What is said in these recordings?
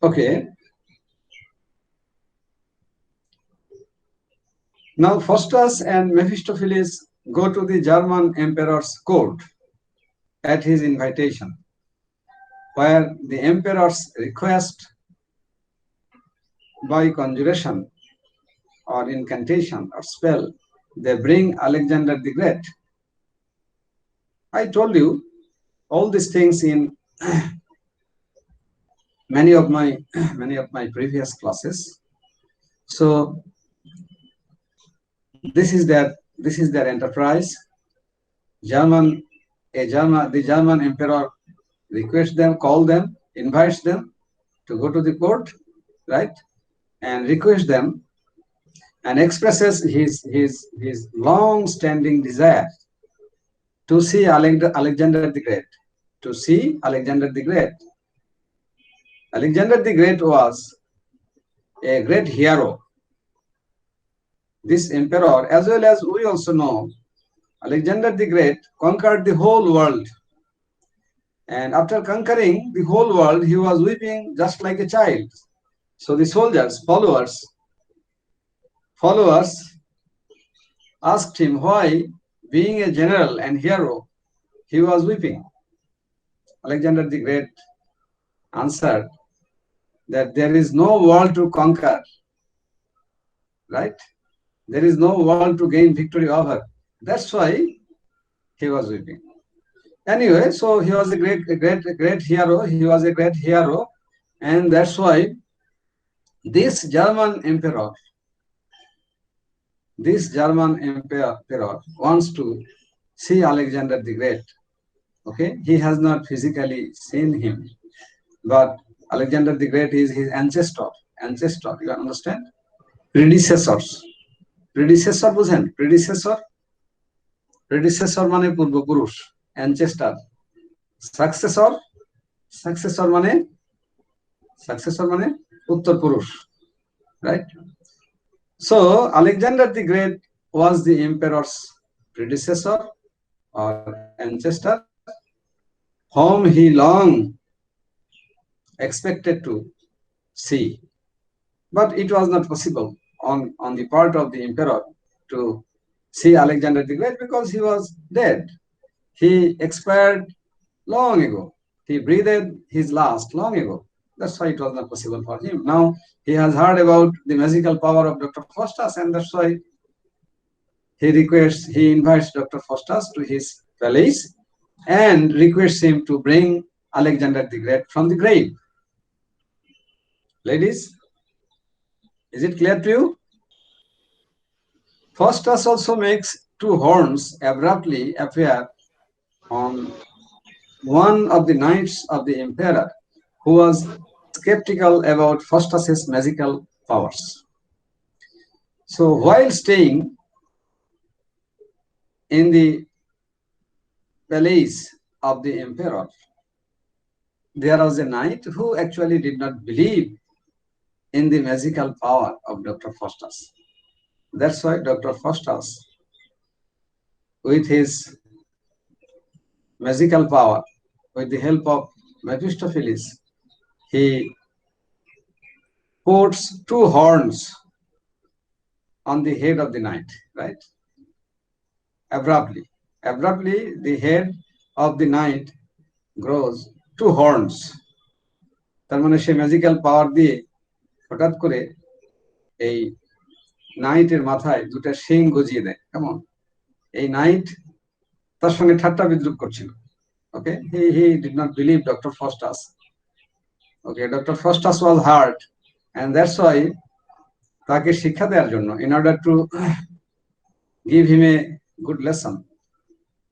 Okay. Now Faustus and Mephistopheles go to the German emperor's court at his invitation, where the emperor's request by conjuration or incantation or spell, they bring Alexander the Great. I told you all these things in many of my previous classes. So this is their enterprise. The German emperor requests them, call them, invites them to go to the court, right, and requests them and expresses his long-standing desire to see Alexander the Great. To see Alexander the Great. Alexander the Great was a great hero. This emperor, as well as we also know, Alexander the Great conquered the whole world. And after conquering the whole world, he was weeping just like a child. So the soldiers, followers asked him why, being a general and hero, he was weeping. Alexander the Great answered that there is no world to conquer, right? There is no world to gain victory over. That's why he was weeping. Anyway, so he was a great hero. He was a great hero, and that's why this German emperor wants to see Alexander the Great. Okay, he has not physically seen him, but Alexander the Great is his ancestor. You understand? Predecessor বুঝেন? Predecessor মানে পূর্বপুরুষ, ancestor. Successor মানে উত্তরপুরুষ, right? So Alexander the Great was the emperor's predecessor or ancestor, whom he long expected to see, but it was not possible on the part of the emperor to see Alexander the Great because he was dead. He expired long ago. He breathed his last long ago. That's why it was not possible for him. Now he has heard about the magical power of Dr. Faustus, and that's why he invites Dr. Faustus to his palace and requests him to bring Alexander the Great from the grave. Ladies, is it clear to you? Faustus also makes two horns abruptly appear on one of the knights of the emperor, who was skeptical about Faustus's magical powers. So while staying in the palace of the emperor, there was a knight who actually did not believe in the magical power of Dr. Faustus. That's why Dr. Faustus, with his magical power, with the help of Mephistopheles, he puts two horns on the head of the knight, right? Abruptly, the head of the knight grows two horns. তার মানে সে magical পাওয়ার দিয়ে হঠাৎ করে এই নাইটের মাথায় দুটো শিং গজিয়ে দেয়। কেমন? এই নাইট তার সঙ্গে ঠাট্টা বিদ্রুপ করছিল। Okay, he did not believe Dr. Faustus. Okay, Dr. Faustus was hurt, and that's why তাকে শিক্ষা দেওয়ার জন্য, in order to give him a good lesson,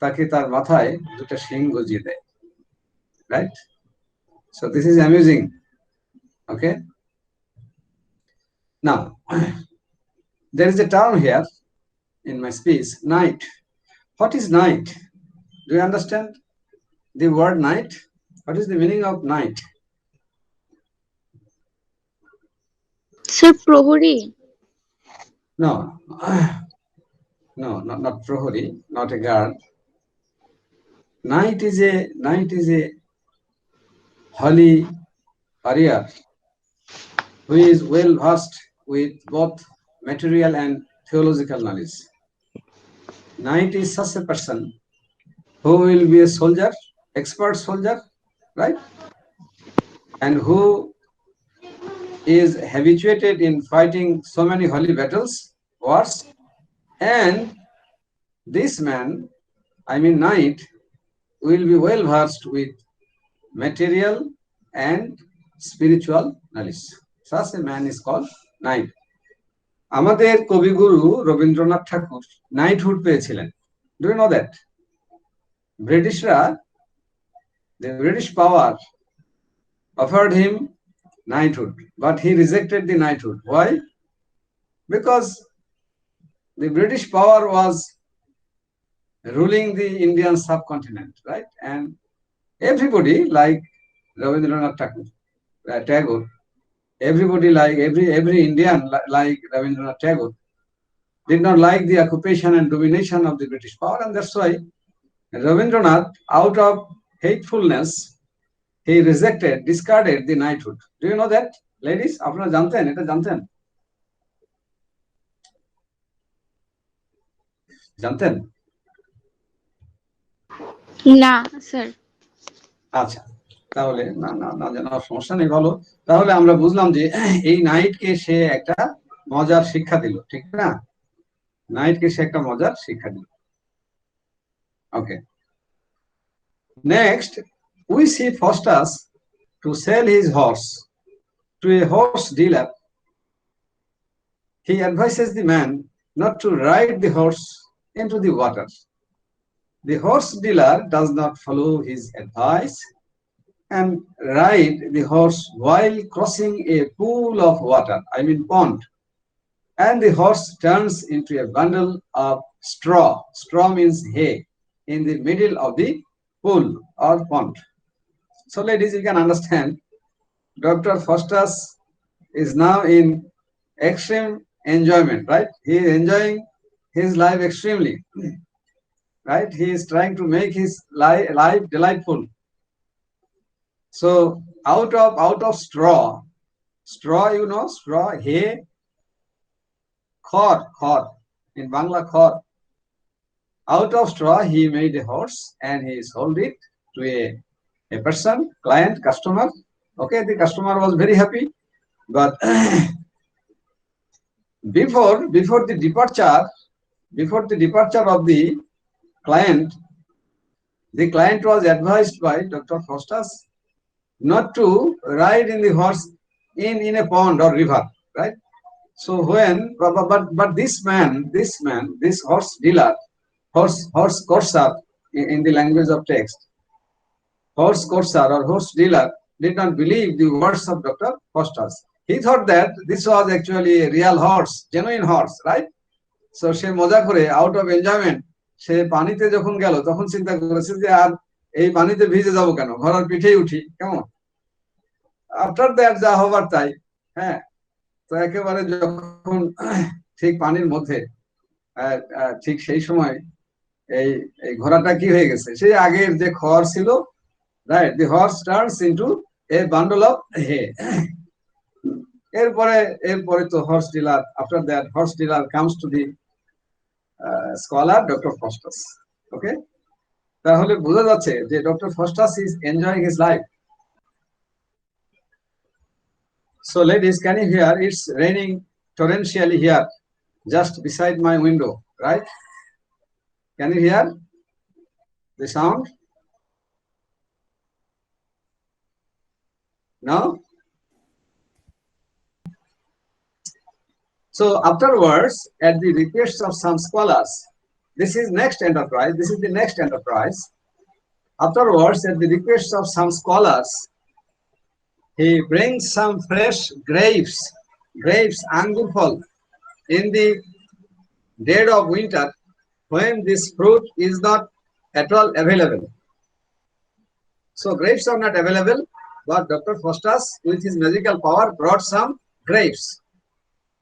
তাকে তার মাথায় দুটো শিং গজিয়ে দেয়, right? So this is amusing. Okay, now there is a term here in my speech, night. What is night? Do you understand the word night? What is the meaning of night? Sir, Prohori. No, not Prohori, not a guard. Night is a holy warrior who is well versed with both material and theological knowledge. Knight is such a person who will be a soldier, expert soldier, right? And who is habituated in fighting so many holy battles, wars, and this man, I mean knight, will be well versed with material and spiritual knowledge. Such a man is called knight. আমাদের কবিগুরু Rabindranath Thakur knighthood পেয়েছিলেন। Do you know that? ব্রিটিশরা, the British power offered him knighthood, but he rejected the knighthood. Why? Because the British power was ruling the Indian subcontinent, right? And everybody like Rabindranath Tagore, everybody like every Indian like Rabindranath Tagore did not like the occupation and domination of the British power, and that's why Rabindranath, out of hatefulness, he rejected, discarded the knighthood. Do you know that, ladies? আপনারা জানতেন, এটা জানতেন? জানতেন? না sir. আচ্ছা, তাহলে না না না জানার সমস্যা নেই, ভালো। তাহলে আমরা বুঝলাম যে এই নাইটকে সে একটা মজার শিক্ষা দিল, ঠিক না? নাইটকে সে একটা মজার শিক্ষা দিল। ওকে, next we see Faustus to sell his horse to a horse dealer. He advises the man not to ride the horse into the water. The horse dealer does not follow his advice and ride the horse while crossing a pool of water, I mean pond, and the horse turns into a bundle of straw. Straw means hay, in the middle of the pool or pond. So ladies, you can understand, Dr. Faustus is now in extreme enjoyment, right? He is enjoying his life extremely, right? He is trying to make his life delightful. So out of straw, you know, straw, hay, khor, in Bangla khor. Out of straw, he made a horse and he sold it to a person, client, customer. Okay, the customer was very happy, but before the departure of the client was advised by Dr. Faustus not to ride in the horse in a pond or river, right? So when but this horse dealer, horse courser in the language of text, horse courser or horse dealer did not believe the words of Dr. Faustus. He thought that this was actually a real horse, genuine horse, right? So সে মজা করে out of enjoyment সে পানিতে যখন গেল তখন চিন্তা করেছে যে আর এই পানিতে ভিজে যাব কেন, ঘোড়ার পিঠেই উঠি, কেমন? আফটার দ্যাট যা হবার তাই, হ্যাঁ। তো একেবারে যখন ঠিক পানির মধ্যে ঠিক সেই সময় এই ঘোড়াটা কি হয়ে গেছে, সেই আগের যে খড় ছিল, right? The horse turns into a bundle of hay. এরপরে তো horse dealer, after that horse dealer comes to the scholar Dr. Faustus. Okay, তাহলে বোঝা যাচ্ছে যে Dr. Faustus is enjoying his life. So ladies, can you hear? It's raining torrentially here, just beside my window, right? Can you hear the sound? No? So afterwards, at the request of some scholars, this is the next enterprise. Afterwards, at the request of some scholars, he brings some fresh grapes, angur phal, in the dead of winter, when this fruit is not at all available. So grapes are not available, but Dr. Faustus, with his magical power, brought some grapes,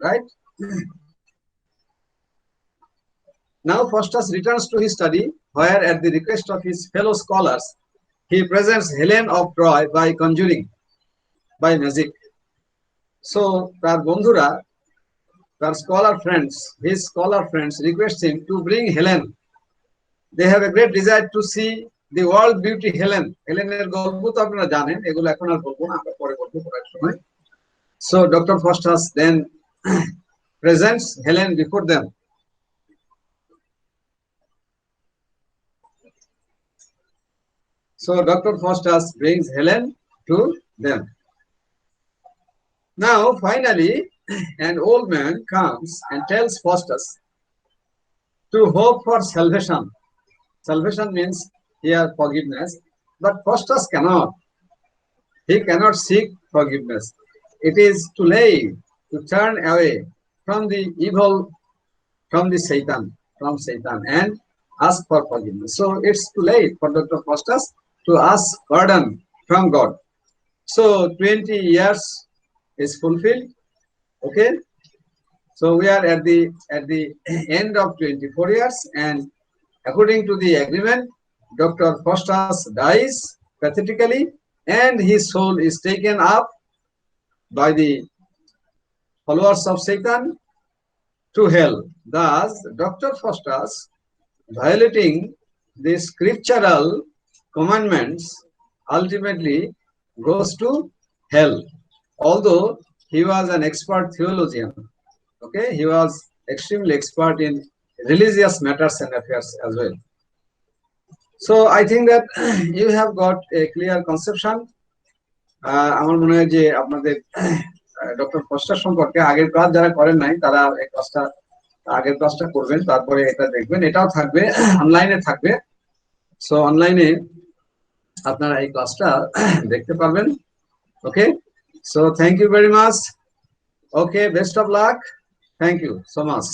right? Now Faustus returns to his study, where at the request of his fellow scholars, he presents Helen of Troy by conjuring, by magic. So তার বন্ধুরা, তার scholar friends, his scholar friends request him to bring Helen. They have a great desire to see the world beauty Helen. হেলেনের গল্প তো আপনারা জানেন, এগুলো এখন আর বলবো না, আমরা পরে বলবো কোনো এক সময়। So Dr. Faustus then presents Helen before them. So Dr. Faustus brings Helen to them. Now finally an old man comes and tells Faustus to hope for salvation. Salvation means here forgiveness, but Faustus cannot. He cannot seek forgiveness. It is too late to turn away from the evil, from Satan, and ask for forgiveness. So it's too late for Dr. Faustus to ask pardon from God. So 20 years is fulfilled. Okay. So we are at the end of 24 years, and according to the agreement, Dr. Faustus dies pathetically, and his soul is taken up by the followers of Satan to hell. Thus, Dr. Faustus, violating the scriptural commandments, ultimately goes to hell. Although he was an expert theologian, okay, he was extremely expert in religious matters and affairs as well. So I think that you have got a clear conception. আমার মনে হয় যে আপনাদের doctor foster সম্পর্কে আগের class যারা করেন নাই তারা এই ক্লাসটা আগের ক্লাসটা করবেন, তারপরে এটা দেখবেন, এটাও থাকবে অনলাইনে থাকবে। সো অনলাইনে আপনারা এই ক্লাসটা দেখতে পারবেন। Okay, so thank you very much. Okay, best of luck. Thank you so much.